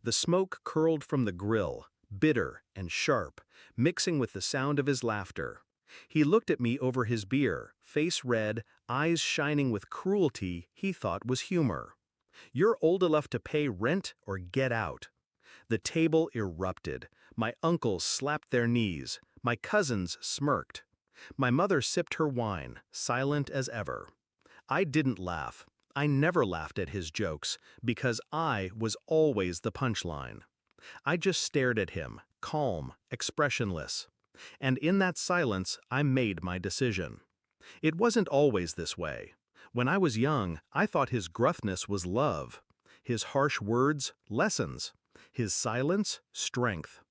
The smoke curled from the grill, bitter and sharp, mixing with the sound of his laughter. He looked at me over his beer, face red, eyes shining with cruelty he thought was humor. "You're old enough to pay rent or get out." The table erupted. My uncles slapped their knees. My cousins smirked. My mother sipped her wine, silent as ever. I didn't laugh. I never laughed at his jokes, because I was always the punchline. I just stared at him, calm, expressionless. And in that silence, I made my decision. It wasn't always this way. When I was young, I thought his gruffness was love. His harsh words, lessons. His silence, strength.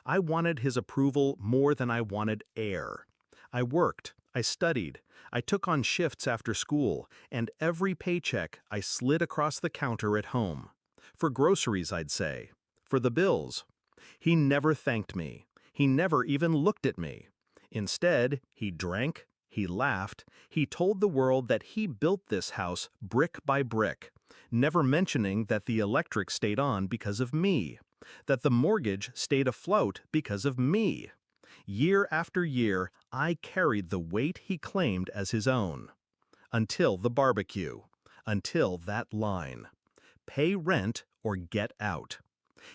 I wanted his approval more than I wanted air. I worked, I studied, I took on shifts after school, and every paycheck I slid across the counter at home. For groceries, I'd say. For the bills. He never thanked me. He never even looked at me. Instead, he drank, he laughed, he told the world that he built this house brick by brick, never mentioning that the electric stayed on because of me, that the mortgage stayed afloat because of me. Year after year, I carried the weight he claimed as his own. Until the barbecue. Until that line. Pay rent or get out.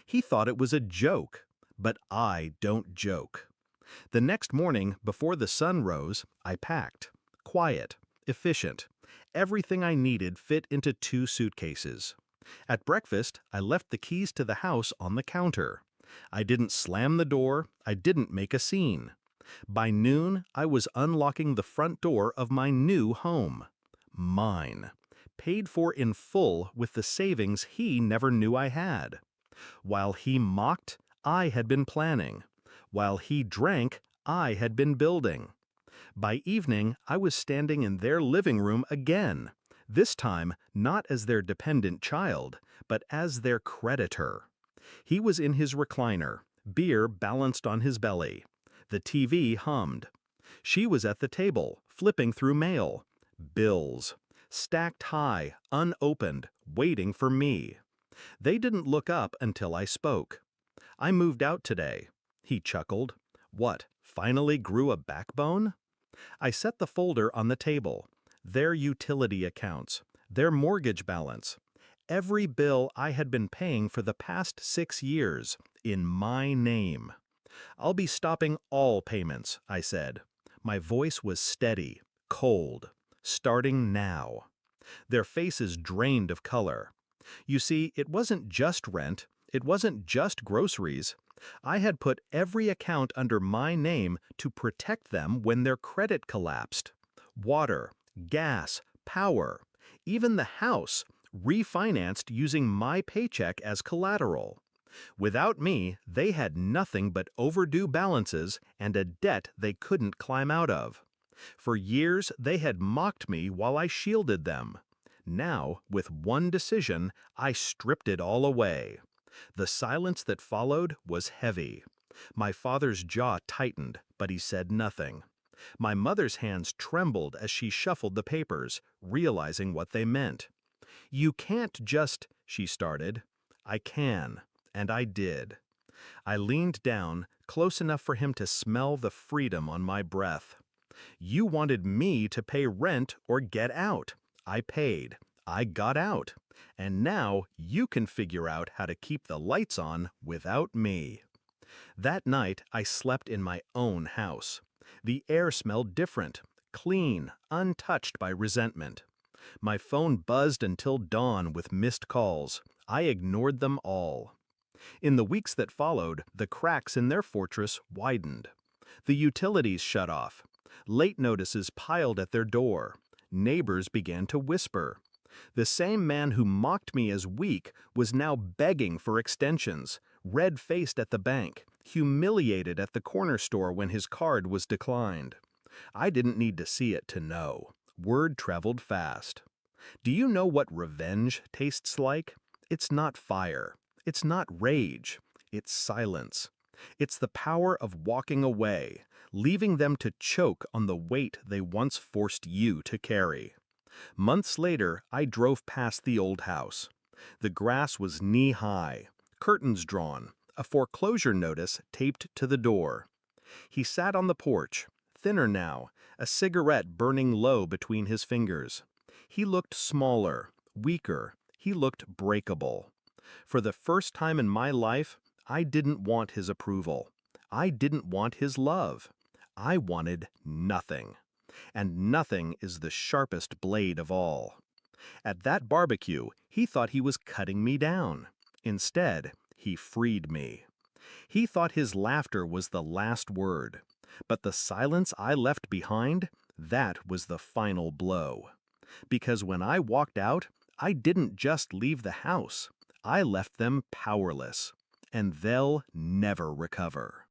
He thought it was a joke, but I don't joke. The next morning, before the sun rose, I packed. Quiet, efficient. Everything I needed fit into 2 suitcases. At breakfast, I left the keys to the house on the counter. I didn't slam the door, I didn't make a scene. By noon, I was unlocking the front door of my new home. Mine. Paid for in full with the savings he never knew I had. While he mocked, I had been planning. While he drank, I had been building. By evening, I was standing in their living room again, this time not as their dependent child, but as their creditor. He was in his recliner, beer balanced on his belly. The TV hummed. She was at the table, flipping through mail. Bills. Stacked high, unopened, waiting for me. They didn't look up until I spoke. "I moved out today." He chuckled. "What, finally grew a backbone?" I set the folder on the table. Their utility accounts. Their mortgage balance. Every bill I had been paying for the past 6 years, in my name. "I'll be stopping all payments," I said. My voice was steady, cold. "Starting now." Their faces drained of color. You see, it wasn't just rent, it wasn't just groceries. I had put every account under my name to protect them when their credit collapsed. Water, gas, power, even the house, refinanced using my paycheck as collateral. Without me, they had nothing but overdue balances and a debt they couldn't climb out of. For years, they had mocked me while I shielded them. Now, with one decision, I stripped it all away. The silence that followed was heavy. My father's jaw tightened, but he said nothing. My mother's hands trembled as she shuffled the papers, realizing what they meant. "You can't just," she started. "I can," and I did. I leaned down, close enough for him to smell the freedom on my breath. "You wanted me to pay rent or get out. I paid. I got out. And now you can figure out how to keep the lights on without me." That night, I slept in my own house. The air smelled different, clean, untouched by resentment. My phone buzzed until dawn with missed calls. I ignored them all. In the weeks that followed, the cracks in their fortress widened. The utilities shut off. Late notices piled at their door. Neighbors began to whisper. The same man who mocked me as weak was now begging for extensions, red-faced at the bank, humiliated at the corner store when his card was declined. I didn't need to see it to know. Word traveled fast. Do you know what revenge tastes like? It's not fire. It's not rage. It's silence. It's the power of walking away, leaving them to choke on the weight they once forced you to carry. Months later, I drove past the old house. The grass was knee-high. curtains drawn, a foreclosure notice taped to the door. He sat on the porch, thinner now, a cigarette burning low between his fingers. He looked smaller, weaker, he looked breakable. For the first time in my life, I didn't want his approval. I didn't want his love. I wanted nothing. And nothing is the sharpest blade of all. At that barbecue, he thought he was cutting me down. Instead, he freed me. He thought his laughter was the last word. But the silence I left behind, that was the final blow. Because when I walked out, I didn't just leave the house. I left them powerless. And they'll never recover.